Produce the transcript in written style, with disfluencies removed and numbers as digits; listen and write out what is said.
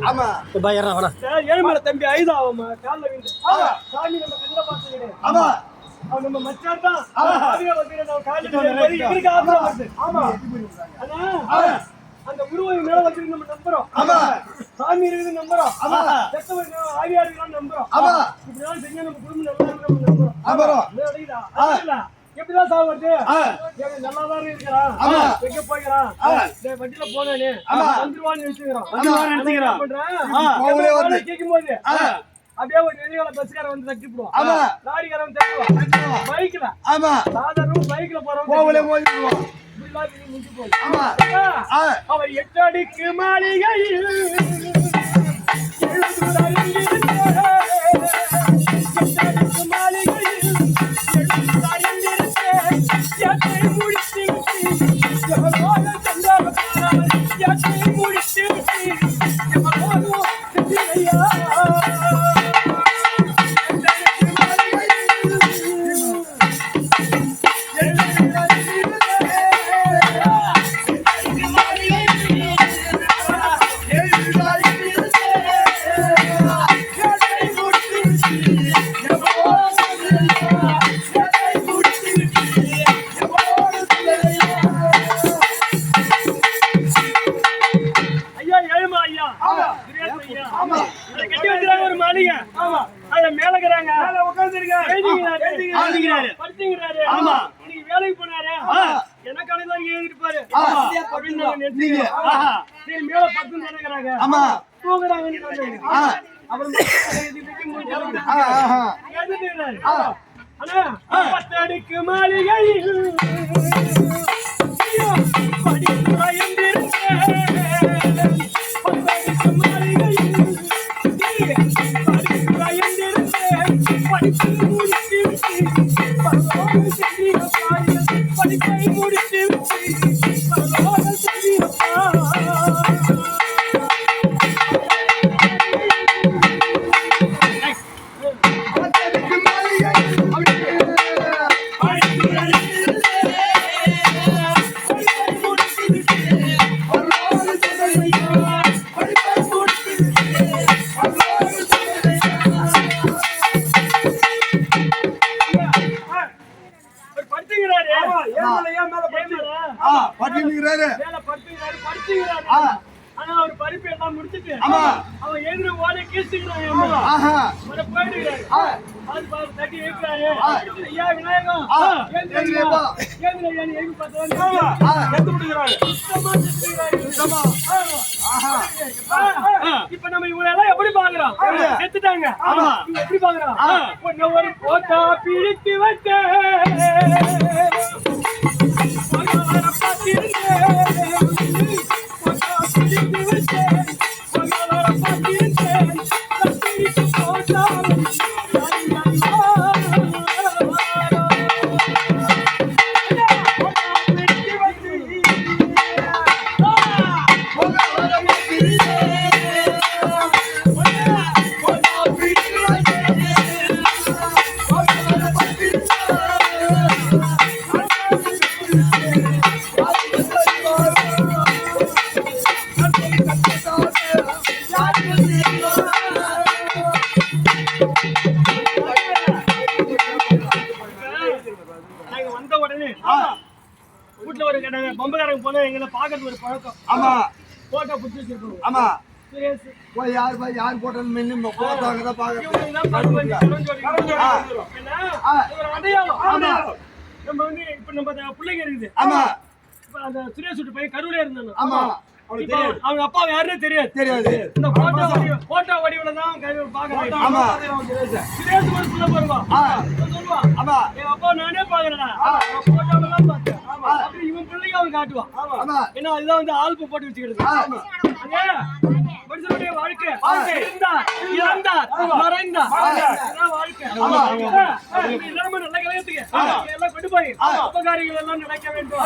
ஆமா பயரா வாடா ஏழுமலை தம்பி ஐதாவமா கால்ல விழுந்து சாமி நம்ம கண்ணுல பார்த்தது ஆமா அவன் நம்ம மச்சான் தான் ஆவியா வந்து நம்ம கால்ல இவருக்கு ஆபரா வருது ஆமா அண்ணா அந்த உருவம் மேல வச்சிருந்து நம்ம நம்புறோம் ஆமா சாமி இருக்குது நம்புறோம் ஆமா செத்தவன் ஆவியா இருக்கான்னு நம்புறோம் ஆமா இப்படிதான் செஞ்சா நம்ம குடும்பம் நல்லா இருக்கும் நம்ம நம்புறோம் நம்புறோம் இல்ல எப்படிதான் சாவு வருது நல்லாதான் இருக்கிறான் எங்க போய்க்கிறான் வண்டியில போனே வந்துருவான்னு நினைச்சுக்கிறான் பண்றேன் கேட்கும் போது அப்படியே ஒரு வெளியால பஸ்கார வந்து தட்டி போடுவான் லாரிக்காரன் தட்டுவான் பைக்ல சாதாரண பைக்ல போறவன் அவர் 8 அடிக்கு மாளிகையில் வேலைக்கு போனாரு எனக்கான எழுதிருப்பாரு மேல பத்து நினைக்கிறாங்க தூங்குறாங்க பத்தடிக்கு மாளிகையில் ஆனா அவர் பரிப்பு எல்லாம் முடிச்சிட்டு அவன் எதிர ஓடி கீழ்த்துக்கிறான் போயிடுறாரு தட்டி வைக்கிறாரு ஐயா விநாயகம் இப்ப நம்ம இவங்க எல்லாம் எப்படி பாக்குறோம் செத்துட்டாங்க எப்படி பாக்குறோம் ஒரு போட்டா பிடித்து வச்ச வீட்டுல ஒரு பொம்பைக்காரங்க போனா எங்களை பாக்குறது ஒரு பழக்கம் போட்டோ புடிச்சு வச்சிருக்கோம் யார் போட்டோம் அடையாளம் நம்ம வந்து இப்ப நம்ம பிள்ளைங்க இருக்குது அந்த சுரேஷ் வீட்டு பையன் கருவிலே இருந்தாங்க அவங்க அப்பா யாருன்னு தெரியாது இந்த போட்டோ வடிவுல தான் பாக்குறாங்க சுரேஷ் ஒரு புள்ள வருவான் சொல்லுவான் என் அப்பா நானே பாக்குறேன் போட்டோல தான் பார்த்தேன் அப்படி இவன் பிள்ளைங்க அவன் காட்டுவான் ஏன்னா அதுதான் வந்து ஆல்பம் போட்டு வச்சுக்கிறது மனுஷனுடைய வாழ்க்கை இறந்தார் மறைந்தார் வாழ்க்கை எல்லாமே நல்ல கலையத்துக்கு எல்லாம் கொண்டு போய் உபகாரிகள் எல்லாம் நடக்க வேண்டும்